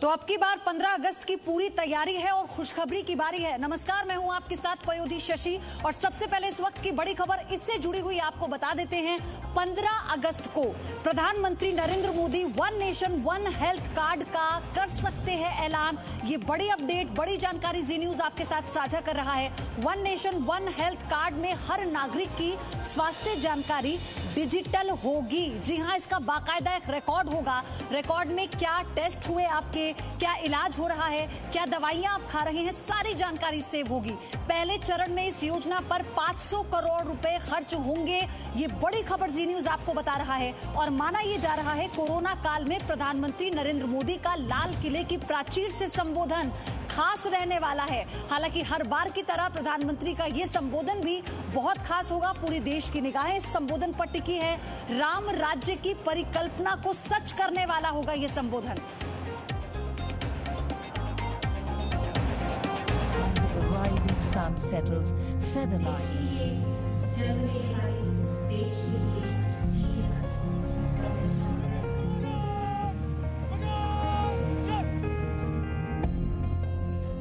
तो अब की बार 15 अगस्त की पूरी तैयारी है और खुशखबरी की बारी है। नमस्कार, मैं हूं आपके साथ पयोधी शशि और सबसे पहले इस वक्त की बड़ी खबर इससे जुड़ी हुई आपको बता देते हैं। 15 अगस्त को प्रधानमंत्री Narendra Modi one nation one health card का कर सकते हैं ऐलान। ये बड़ी अपडेट, बड़ी जानकारी जी न्यूज आपके साथ साझा कर रहा है। One nation one health card में हर नागरिक की स्वास्थ्य जानकारी डिजिटल होगी। जी हां, इसका बाकायदा एक रिकॉर्ड होगा। रिकॉर्ड में क्या टेस्ट हुए आपके, क्या इलाज हो रहा है, क्या दवाइयां आप खा रहे हैं, सारी जानकारी सेव होगी। पहले चरण में इस योजना पर 500 करोड़ रुपए खर्च होंगे। ये बड़ी खबर जी न्यूज आपको बता रहा है और माना यह जा रहा है कोरोना काल में प्रधानमंत्री नरेंद्र मोदी का लाल किले की प्राचीर से संबोधन खास रहने वाला है। हालांकि हर बार की तरह प्रधानमंत्री का यह संबोधन भी बहुत खास होगा। पूरी देश की निगाहें इस संबोधन पर टिकी है। राम राज्य की परिकल्पना को सच करने वाला होगा यह संबोधन। Sun settles, feather light.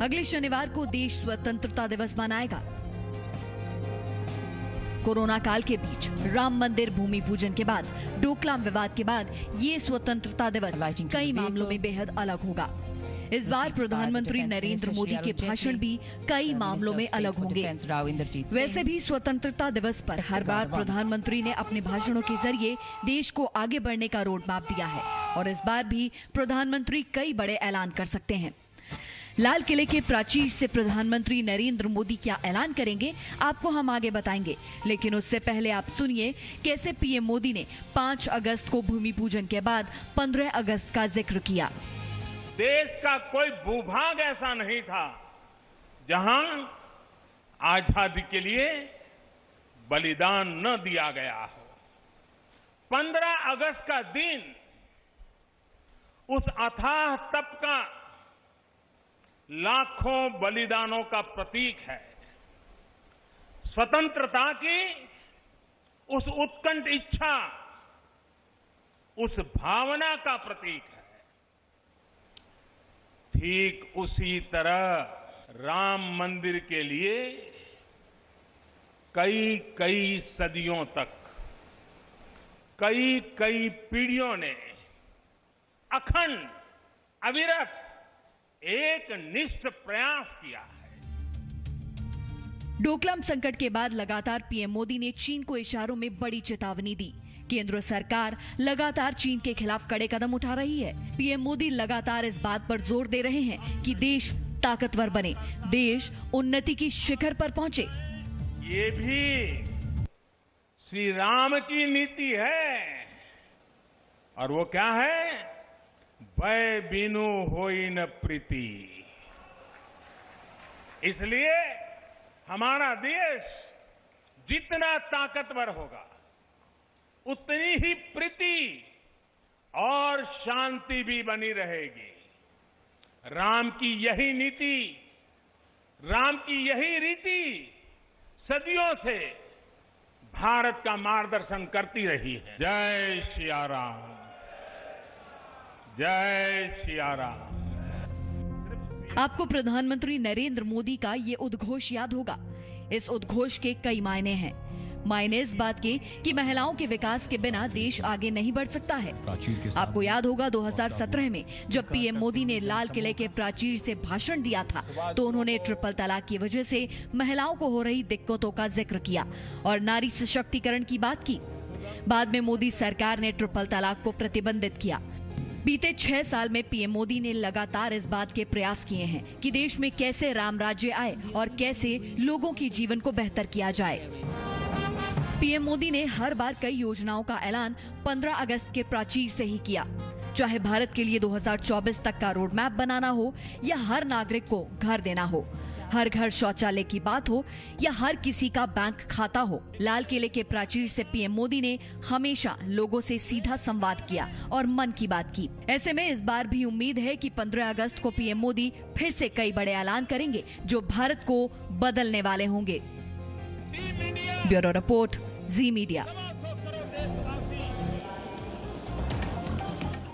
अगले शनिवार को देश स्वतंत्रता दिवस मनाएगा। कोरोना काल के बीच राम मंदिर भूमि पूजन के बाद, डोकलाम विवाद के बाद ये स्वतंत्रता दिवस कई मामलों में बेहद अलग होगा। इस बार प्रधानमंत्री नरेंद्र मोदी के भाषण भी कई मामलों में अलग होंगे। वैसे भी स्वतंत्रता दिवस पर हर बार प्रधानमंत्री ने अपने भाषणों के जरिए देश को आगे बढ़ने का रोड मैप दिया है और इस बार भी प्रधानमंत्री कई बड़े ऐलान कर सकते हैं। लाल किले के प्राचीर से प्रधानमंत्री नरेंद्र मोदी क्या ऐलान करेंगे, आपको हम आगे बताएंगे। लेकिन उससे पहले आप सुनिए कैसे पीएम मोदी ने 5 अगस्त को भूमि पूजन के बाद 15 अगस्त का जिक्र किया। देश का कोई भूभाग ऐसा नहीं था जहां आजादी के लिए बलिदान न दिया गया हो। 15 अगस्त का दिन उस अथाह तप का, लाखों बलिदानों का प्रतीक है। स्वतंत्रता की उस उत्कंठ इच्छा, उस भावना का प्रतीक है। ठीक उसी तरह राम मंदिर के लिए कई सदियों तक, कई पीढ़ियों ने अखंड, अविरत एक निष्ठ प्रयास किया है। डोकलाम संकट के बाद लगातार पीएम मोदी ने चीन को इशारों में बड़ी चेतावनी दी। केंद्र सरकार लगातार चीन के खिलाफ कड़े कदम उठा रही है। पीएम मोदी लगातार इस बात पर जोर दे रहे हैं कि देश ताकतवर बने, देश उन्नति की शिखर पर पहुंचे। ये भी श्री राम की नीति है और वो क्या है? भय बिनु होई न प्रीति। इसलिए हमारा देश जितना ताकतवर होगा उतनी ही प्रीति और शांति भी बनी रहेगी। राम की यही नीति, राम की यही रीति सदियों से भारत का मार्गदर्शन करती रही है। जय सिया राम, जय सिया राम। आपको प्रधानमंत्री नरेंद्र मोदी का ये उद्घोष याद होगा। इस उद्घोष के कई मायने हैं। मायने इस बात के कि महिलाओं के विकास के बिना देश आगे नहीं बढ़ सकता है। आपको याद होगा 2017 में जब पीएम मोदी ने लाल किले के प्राचीर से भाषण दिया था तो उन्होंने ट्रिपल तलाक की वजह से महिलाओं को हो रही दिक्कतों का जिक्र किया और नारी सशक्तिकरण की बात की। बाद में मोदी सरकार ने ट्रिपल तलाक को प्रतिबंधित किया। बीते 6 साल में पीएम मोदी ने लगातार इस बात के प्रयास किए हैं कि देश में कैसे राम राज्य आए और कैसे लोगों के जीवन को बेहतर किया जाए। पीएम मोदी ने हर बार कई योजनाओं का ऐलान 15 अगस्त के प्राचीर से ही किया। चाहे भारत के लिए 2024 तक का रोड मैप बनाना हो या हर नागरिक को घर देना हो, हर घर शौचालय की बात हो या हर किसी का बैंक खाता हो, लाल किले के प्राचीर से पीएम मोदी ने हमेशा लोगों से सीधा संवाद किया और मन की बात की। ऐसे में इस बार भी उम्मीद है कि 15 अगस्त को पीएम मोदी फिर से कई बड़े ऐलान करेंगे जो भारत को बदलने वाले होंगे। ब्यूरो रिपोर्ट, जी मीडिया।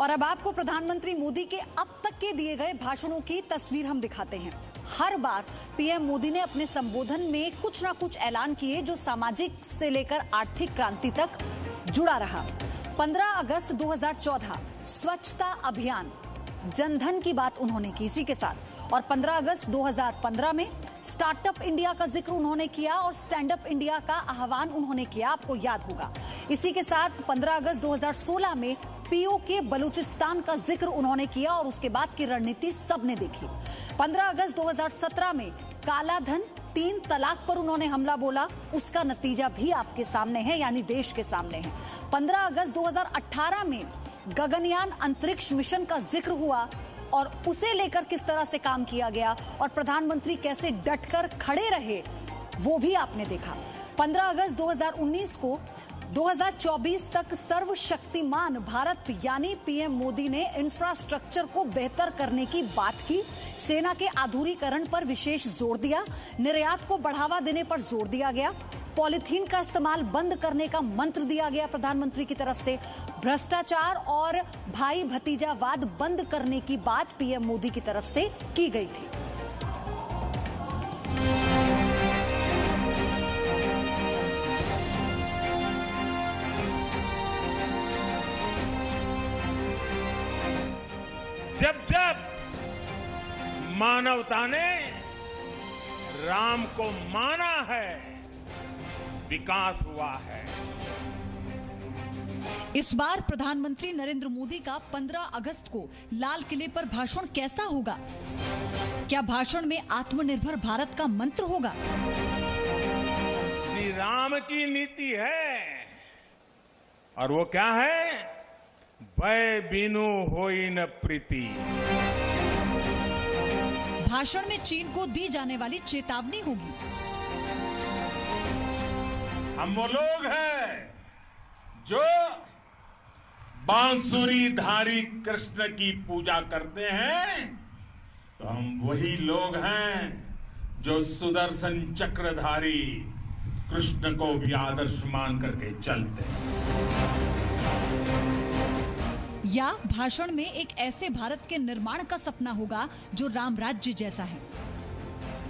और अब आपको प्रधानमंत्री मोदी के अब तक के दिए गए भाषणों की तस्वीर हम दिखाते हैं। हर बार पीएम मोदी ने अपने संबोधन में कुछ ना कुछ ऐलान किए जो सामाजिक से लेकर आर्थिक क्रांति तक जुड़ा रहा। 15 अगस्त 2014 स्वच्छता अभियान, जनधन की बात उन्होंने की इसी के साथ, और 15 अगस्त 2015 में स्टार्टअप इंडिया का जिक्र उन्होंने किया और स्टैंड अप इंडिया का आह्वान उन्होंने किया, आपको याद होगा। इसी के साथ 15 अगस्त 2016 में पीओके बलूचिस्तान का जिक्र उन्होंने किया और उसके बाद की रणनीति सबने देखी। 15 अगस्त 2017 में काला धन, 3 तलाक पर उन्होंने हमला बोला, उसका नतीजा भी आपके सामने है, यानी देश के सामने है। 15 अगस्त 2018 में गगनयान अंतरिक्ष मिशन का जिक्र हुआ और उसे लेकर किस तरह से काम किया गया और प्रधानमंत्री कैसे डटकर खड़े रहे, वो भी आपने देखा। 15 अगस्त 2019 को 2024 तक सर्वशक्तिमान भारत यानी पीएम मोदी ने इंफ्रास्ट्रक्चर को बेहतर करने की बात की, सेना के आधुनिकीकरण पर विशेष जोर दिया, निर्यात को बढ़ावा देने पर जोर दिया गया, पॉलीथीन का इस्तेमाल बंद करने का मंत्र दिया गया प्रधानमंत्री की तरफ से, भ्रष्टाचार और भाई भतीजावाद बंद करने की बात पीएम मोदी की तरफ से की गई थी। जब जब मानवता ने राम को माना है, विकास हुआ है। इस बार प्रधानमंत्री नरेंद्र मोदी का 15 अगस्त को लाल किले पर भाषण कैसा होगा? क्या भाषण में आत्मनिर्भर भारत का मंत्र होगा? श्री राम की नीति है और वो क्या है? भय बिनु होई न प्रीति। भाषण में चीन को दी जाने वाली चेतावनी होगी। हम वो लोग हैं जो बांसुरीधारी कृष्ण की पूजा करते हैं, तो हम वही लोग हैं जो सुदर्शन चक्रधारी कृष्ण को भी आदर्श मान करके चलते हैं। या भाषण में एक ऐसे भारत के निर्माण का सपना होगा जो राम राज्य जैसा है,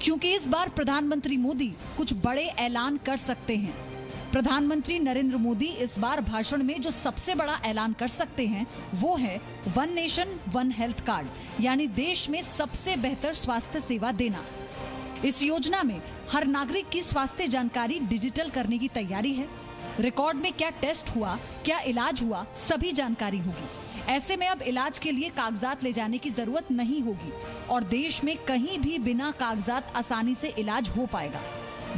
क्योंकि इस बार प्रधानमंत्री मोदी कुछ बड़े ऐलान कर सकते हैं। प्रधानमंत्री नरेंद्र मोदी इस बार भाषण में जो सबसे बड़ा ऐलान कर सकते हैं वो है one nation one health card, यानी देश में सबसे बेहतर स्वास्थ्य सेवा देना। इस योजना में हर नागरिक की स्वास्थ्य जानकारी डिजिटल करने की तैयारी है। रिकॉर्ड में क्या टेस्ट हुआ, क्या इलाज हुआ, सभी जानकारी होगी। ऐसे में अब इलाज के लिए कागजात ले जाने की जरूरत नहीं होगी और देश में कहीं भी बिना कागजात आसानी से इलाज हो पाएगा।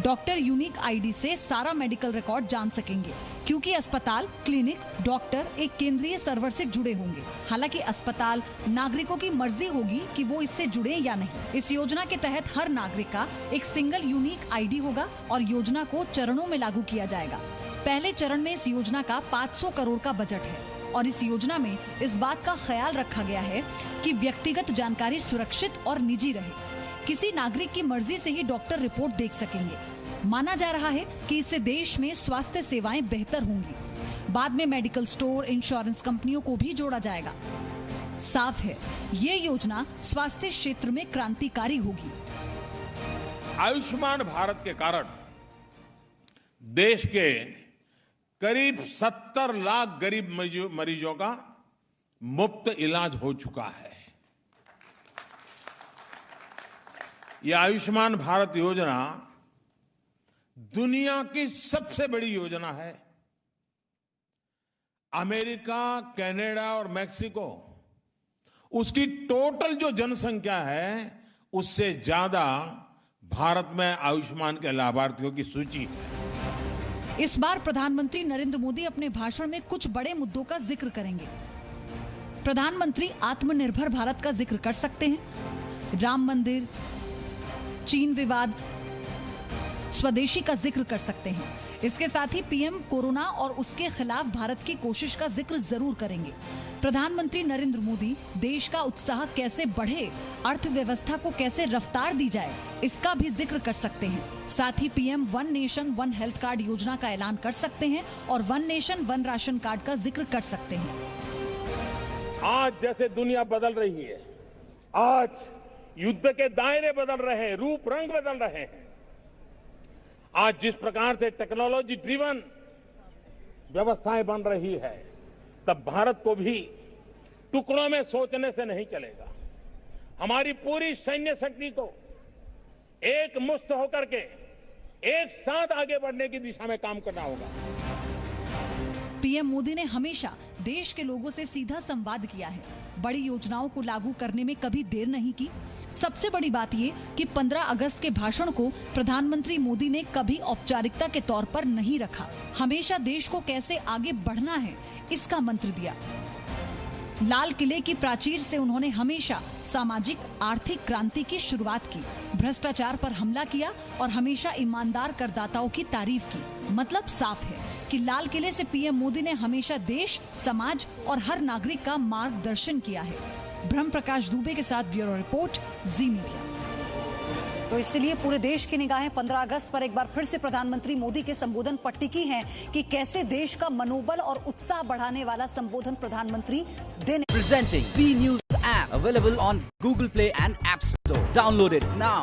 डॉक्टर यूनिक आईडी से सारा मेडिकल रिकॉर्ड जान सकेंगे, क्योंकि अस्पताल, क्लिनिक, डॉक्टर एक केंद्रीय सर्वर से जुड़े होंगे। हालांकि अस्पताल, नागरिकों की मर्जी होगी कि वो इससे जुड़े या नहीं। इस योजना के तहत हर नागरिक का एक सिंगल यूनिक आईडी होगा और योजना को चरणों में लागू किया जाएगा। पहले चरण में इस योजना का 500 करोड़ का बजट है और इस योजना में इस बात का ख्याल रखा गया है कि व्यक्तिगत जानकारी सुरक्षित और निजी रहे। किसी नागरिक की मर्जी से ही डॉक्टर रिपोर्ट देख सकेंगे। माना जा रहा है कि इससे देश में स्वास्थ्य सेवाएं बेहतर होंगी। बाद में मेडिकल स्टोर, इंश्योरेंस कंपनियों को भी जोड़ा जाएगा। साफ है, ये योजना स्वास्थ्य क्षेत्र में क्रांतिकारी होगी। आयुष्मान भारत के कारण देश के करीब 70 लाख गरीब मरीजों का मुफ्त इलाज हो चुका है। यह आयुष्मान भारत योजना दुनिया की सबसे बड़ी योजना है। अमेरिका, कनाडा और मैक्सिको, उसकी टोटल जो जनसंख्या है उससे ज्यादा भारत में आयुष्मान के लाभार्थियों की सूची है। इस बार प्रधानमंत्री नरेंद्र मोदी अपने भाषण में कुछ बड़े मुद्दों का जिक्र करेंगे। प्रधानमंत्री आत्मनिर्भर भारत का जिक्र कर सकते हैं, राम मंदिर, चीन विवाद, स्वदेशी का जिक्र कर सकते हैं। इसके साथ ही पीएम कोरोना और उसके खिलाफ भारत की कोशिश का जिक्र जरूर करेंगे। प्रधानमंत्री नरेंद्र मोदी देश का उत्साह कैसे बढ़े, अर्थव्यवस्था को कैसे रफ्तार दी जाए, इसका भी जिक्र कर सकते हैं। साथ ही PM one nation one health card योजना का ऐलान कर सकते हैं और one nation one ration card का जिक्र कर सकते हैं। आज जैसे दुनिया बदल रही है, आज युद्ध के दायरे बदल रहे हैं, रूप रंग बदल रहे हैं। आज जिस प्रकार से टेक्नोलॉजी ड्रिवन व्यवस्थाएं बन रही है, तब भारत को भी टुकड़ों में सोचने से नहीं चलेगा। हमारी पूरी सैन्य शक्ति को एक मुश्त होकर के एक साथ आगे बढ़ने की दिशा में काम करना होगा। पीएम मोदी ने हमेशा देश के लोगों से सीधा संवाद किया है, बड़ी योजनाओं को लागू करने में कभी देर नहीं की। सबसे बड़ी बात ये कि 15 अगस्त के भाषण को प्रधानमंत्री मोदी ने कभी औपचारिकता के तौर पर नहीं रखा, हमेशा देश को कैसे आगे बढ़ना है इसका मंत्र दिया। लाल किले की प्राचीर से उन्होंने हमेशा सामाजिक आर्थिक क्रांति की शुरुआत की, भ्रष्टाचार पर हमला किया और हमेशा ईमानदार करदाताओं की तारीफ की। मतलब साफ है कि लाल किले से पीएम मोदी ने हमेशा देश, समाज और हर नागरिक का मार्गदर्शन किया है। ब्रह्म प्रकाश दुबे के साथ ब्यूरो रिपोर्ट, जी मीडिया। तो इसलिए पूरे देश की निगाहें 15 अगस्त पर एक बार फिर से प्रधानमंत्री मोदी के संबोधन पर टिकी हैं कि कैसे देश का मनोबल और उत्साह बढ़ाने वाला संबोधन प्रधानमंत्री देने। Presenting B News app available on Google Play and App Store. Download it now.